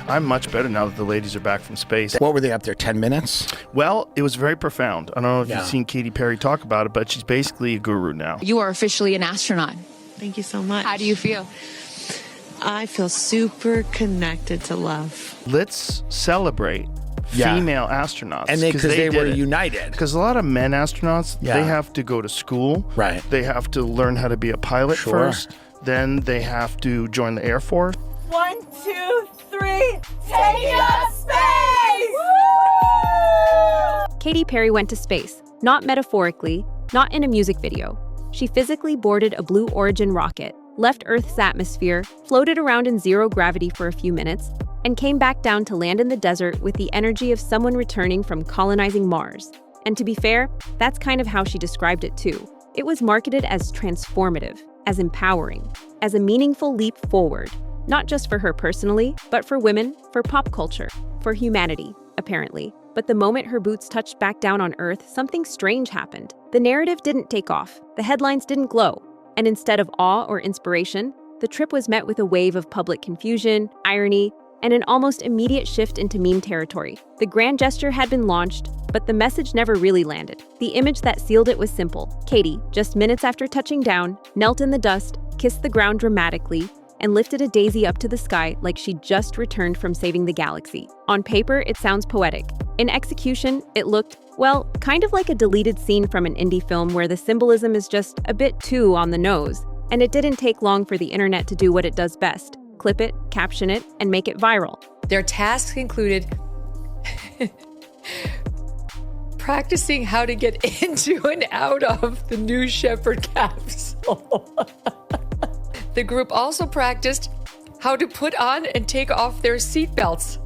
I'm much better now that the ladies are back from space. What were they up there, 10 minutes? Well, it was very profound. I don't know if you've seen Katy Perry talk about it, but she's basically a guru now. You are officially an astronaut. Thank you so much. How do you feel? I feel super connected to love. Let's celebrate female astronauts. And because they were united. Because a lot of men astronauts, they have to go to school. Right. They have to learn how to be a pilot first. Then they have to join the Air Force. 1, 2, 3, take up space! Woo! Katy Perry went to space, not metaphorically, not in a music video. She physically boarded a Blue Origin rocket, left Earth's atmosphere, floated around in zero gravity for a few minutes, and came back down to land in the desert with the energy of someone returning from colonizing Mars. And to be fair, that's kind of how she described it too. It was marketed as transformative, as empowering, as a meaningful leap forward, not just for her personally, but for women, for pop culture, for humanity, apparently. But the moment her boots touched back down on Earth, something strange happened. The narrative didn't take off, the headlines didn't glow, and instead of awe or inspiration, the trip was met with a wave of public confusion, irony, and an almost immediate shift into meme territory. The grand gesture had been launched, but the message never really landed. The image that sealed it was simple. Katy, just minutes after touching down, knelt in the dust, kissed the ground dramatically, and lifted a daisy up to the sky like she'd just returned from saving the galaxy. On paper, it sounds poetic. In execution, it looked, well, kind of like a deleted scene from an indie film where the symbolism is just a bit too on the nose. And it didn't take long for the internet to do what it does best: clip it, caption it, and make it viral. Their tasks included practicing how to get into and out of the New Shepard capsule. The group also practiced how to put on and take off their seatbelts.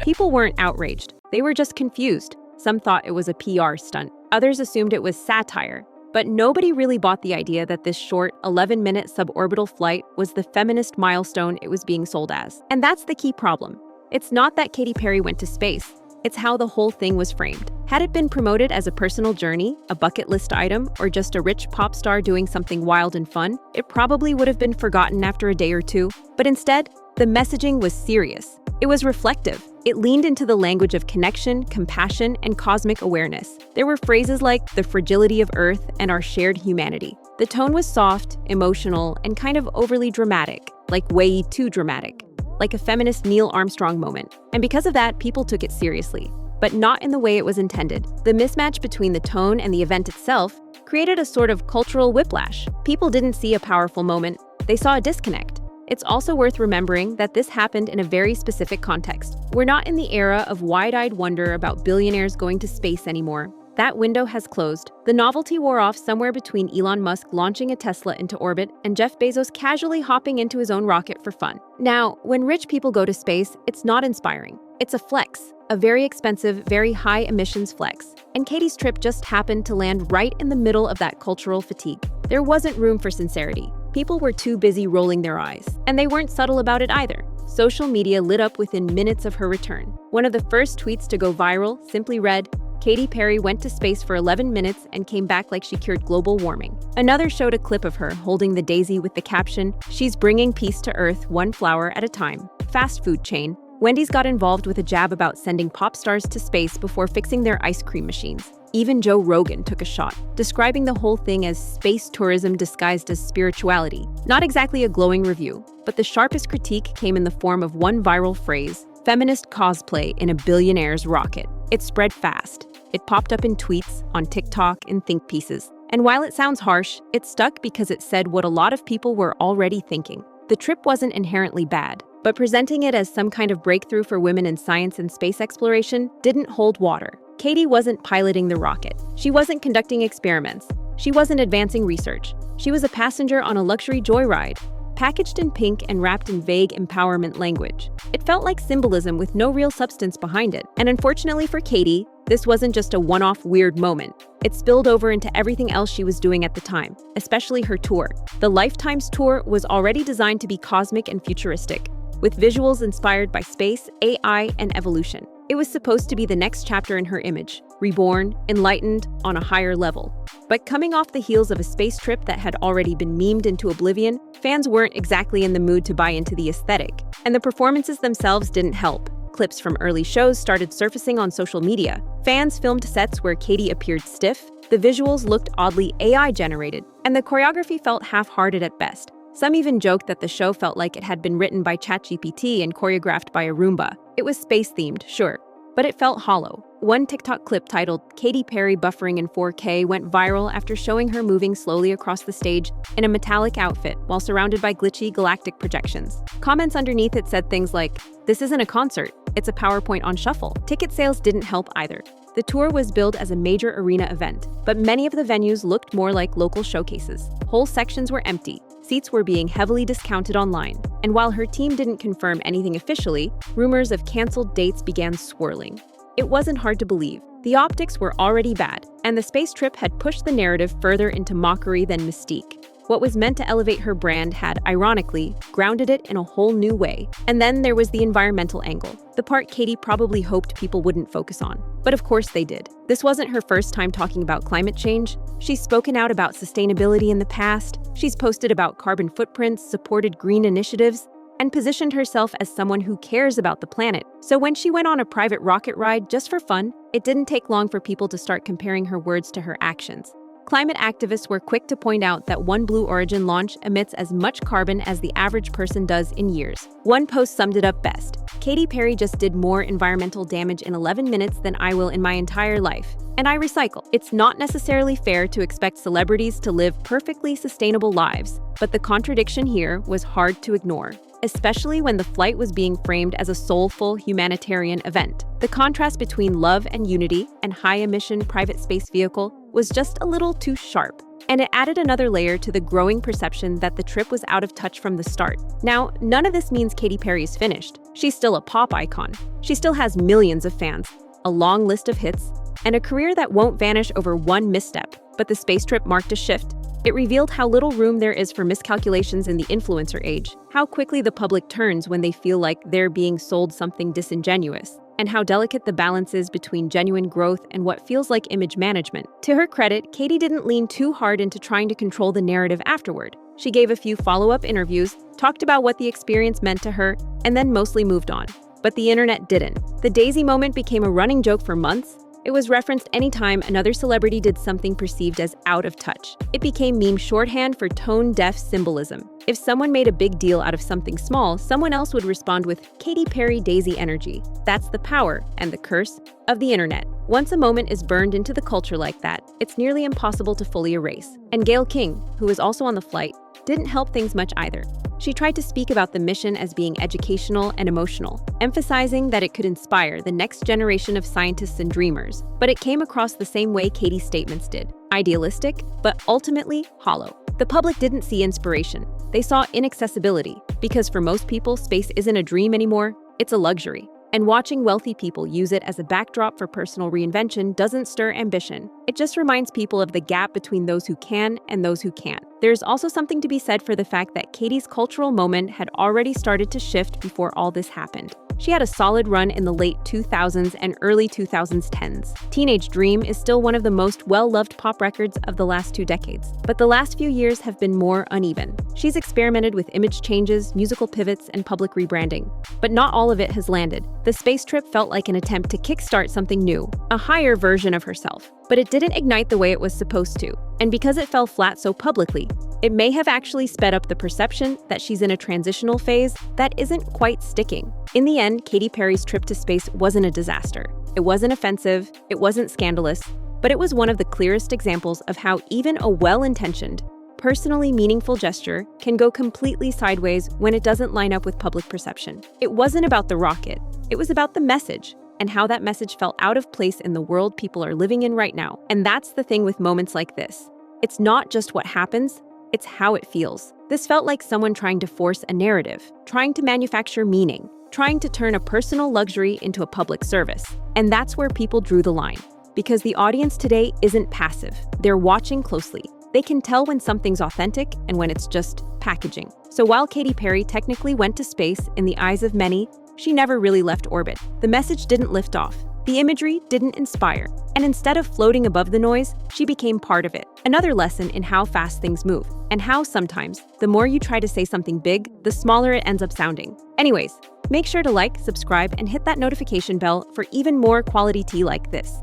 People weren't outraged. They were just confused. Some thought it was a PR stunt. Others assumed it was satire. But nobody really bought the idea that this short, 11-minute suborbital flight was the feminist milestone it was being sold as. And that's the key problem. It's not that Katy Perry went to space. It's how the whole thing was framed. Had it been promoted as a personal journey, a bucket list item, or just a rich pop star doing something wild and fun, it probably would have been forgotten after a day or two. But instead, the messaging was serious. It was reflective. It leaned into the language of connection, compassion, and cosmic awareness. There were phrases like the fragility of Earth and our shared humanity. The tone was soft, emotional, and kind of overly dramatic, like way too dramatic, like a feminist Neil Armstrong moment. And because of that, people took it seriously, but not in the way it was intended. The mismatch between the tone and the event itself created a sort of cultural whiplash. People didn't see a powerful moment, they saw a disconnect. It's also worth remembering that this happened in a very specific context. We're not in the era of wide-eyed wonder about billionaires going to space anymore. That window has closed. The novelty wore off somewhere between Elon Musk launching a Tesla into orbit and Jeff Bezos casually hopping into his own rocket for fun. Now, when rich people go to space, it's not inspiring. It's a flex, a very expensive, very high emissions flex. And Katy's trip just happened to land right in the middle of that cultural fatigue. There wasn't room for sincerity. People were too busy rolling their eyes. And they weren't subtle about it either. Social media lit up within minutes of her return. One of the first tweets to go viral simply read, "Katy Perry went to space for 11 minutes and came back like she cured global warming." Another showed a clip of her holding the daisy with the caption, "She's bringing peace to Earth one flower at a time." Fast food chain. Wendy's got involved with a jab about sending pop stars to space before fixing their ice cream machines. Even Joe Rogan took a shot, describing the whole thing as space tourism disguised as spirituality. Not exactly a glowing review, but the sharpest critique came in the form of one viral phrase: feminist cosplay in a billionaire's rocket. It spread fast. It popped up in tweets, on TikTok, in think pieces. And while it sounds harsh, it stuck because it said what a lot of people were already thinking. The trip wasn't inherently bad, but presenting it as some kind of breakthrough for women in science and space exploration didn't hold water. Katy wasn't piloting the rocket. She wasn't conducting experiments. She wasn't advancing research. She was a passenger on a luxury joyride, packaged in pink and wrapped in vague empowerment language. It felt like symbolism with no real substance behind it. And unfortunately for Katy, this wasn't just a one-off weird moment. It spilled over into everything else she was doing at the time, especially her tour. The Lifetimes tour was already designed to be cosmic and futuristic, with visuals inspired by space, AI, and evolution. It was supposed to be the next chapter in her image, reborn, enlightened, on a higher level. But coming off the heels of a space trip that had already been memed into oblivion, fans weren't exactly in the mood to buy into the aesthetic, and the performances themselves didn't help. Clips from early shows started surfacing on social media. Fans filmed sets where Katy appeared stiff, the visuals looked oddly AI-generated, and the choreography felt half-hearted at best. Some even joked that the show felt like it had been written by ChatGPT and choreographed by a Roomba. It was space-themed, sure, but it felt hollow. One TikTok clip titled "Katy Perry buffering in 4K" went viral after showing her moving slowly across the stage in a metallic outfit while surrounded by glitchy galactic projections. Comments underneath it said things like, "This isn't a concert, it's a PowerPoint on shuffle." Ticket sales didn't help either. The tour was billed as a major arena event, but many of the venues looked more like local showcases. Whole sections were empty. Seats were being heavily discounted online. And while her team didn't confirm anything officially, rumors of canceled dates began swirling. It wasn't hard to believe. The optics were already bad, and the space trip had pushed the narrative further into mockery than mystique. What was meant to elevate her brand had, ironically, grounded it in a whole new way. And then there was the environmental angle, the part Katy probably hoped people wouldn't focus on. But of course they did. This wasn't her first time talking about climate change. She's spoken out about sustainability in the past. She's posted about carbon footprints, supported green initiatives, and positioned herself as someone who cares about the planet. So when she went on a private rocket ride just for fun, it didn't take long for people to start comparing her words to her actions. Climate activists were quick to point out that one Blue Origin launch emits as much carbon as the average person does in years. One post summed it up best. "Katy Perry just did more environmental damage in 11 minutes than I will in my entire life. And I recycle." It's not necessarily fair to expect celebrities to live perfectly sustainable lives, but the contradiction here was hard to ignore, especially when the flight was being framed as a soulful humanitarian event. The contrast between love and unity and high-emission private space vehicle was just a little too sharp, and it added another layer to the growing perception that the trip was out of touch from the start. Now, none of this means Katy Perry is finished. She's still a pop icon. She still has millions of fans, a long list of hits, and a career that won't vanish over one misstep. But the space trip marked a shift. It revealed how little room there is for miscalculations in the influencer age, how quickly the public turns when they feel like they're being sold something disingenuous, and how delicate the balance is between genuine growth and what feels like image management. To her credit, Katy didn't lean too hard into trying to control the narrative afterward. She gave a few follow-up interviews, talked about what the experience meant to her, and then mostly moved on. But the internet didn't. The Daisy moment became a running joke for months. It was referenced anytime another celebrity did something perceived as out of touch. It became meme shorthand for tone-deaf symbolism. If someone made a big deal out of something small, someone else would respond with Katy Perry Daisy energy. That's the power and the curse of the internet. Once a moment is burned into the culture like that, it's nearly impossible to fully erase. And Gayle King, who was also on the flight, didn't help things much either. She tried to speak about the mission as being educational and emotional, emphasizing that it could inspire the next generation of scientists and dreamers. But it came across the same way Katy's statements did, idealistic, but ultimately hollow. The public didn't see inspiration. They saw inaccessibility, because for most people, space isn't a dream anymore, it's a luxury. And watching wealthy people use it as a backdrop for personal reinvention doesn't stir ambition. It just reminds people of the gap between those who can and those who can't. There's also something to be said for the fact that Katy's cultural moment had already started to shift before all this happened. She had a solid run in the late 2000s and early 2010s. Teenage Dream is still one of the most well-loved pop records of the last 2 decades, but the last few years have been more uneven. She's experimented with image changes, musical pivots, and public rebranding, but not all of it has landed. The space trip felt like an attempt to kickstart something new, a higher version of herself, but it didn't ignite the way it was supposed to. And because it fell flat so publicly, it may have actually sped up the perception that she's in a transitional phase that isn't quite sticking. In the end, Katy Perry's trip to space wasn't a disaster. It wasn't offensive, it wasn't scandalous, but it was one of the clearest examples of how even a well-intentioned, personally meaningful gesture can go completely sideways when it doesn't line up with public perception. It wasn't about the rocket, it was about the message, and how that message felt out of place in the world people are living in right now. And that's the thing with moments like this. It's not just what happens, it's how it feels. This felt like someone trying to force a narrative, trying to manufacture meaning, trying to turn a personal luxury into a public service. And that's where people drew the line. Because the audience today isn't passive. They're watching closely. They can tell when something's authentic and when it's just packaging. So while Katy Perry technically went to space in the eyes of many, she never really left orbit. The message didn't lift off. The imagery didn't inspire. And instead of floating above the noise, she became part of it. Another lesson in how fast things move, and how sometimes, the more you try to say something big, the smaller it ends up sounding. Anyways, make sure to like, subscribe, and hit that notification bell for even more quality tea like this.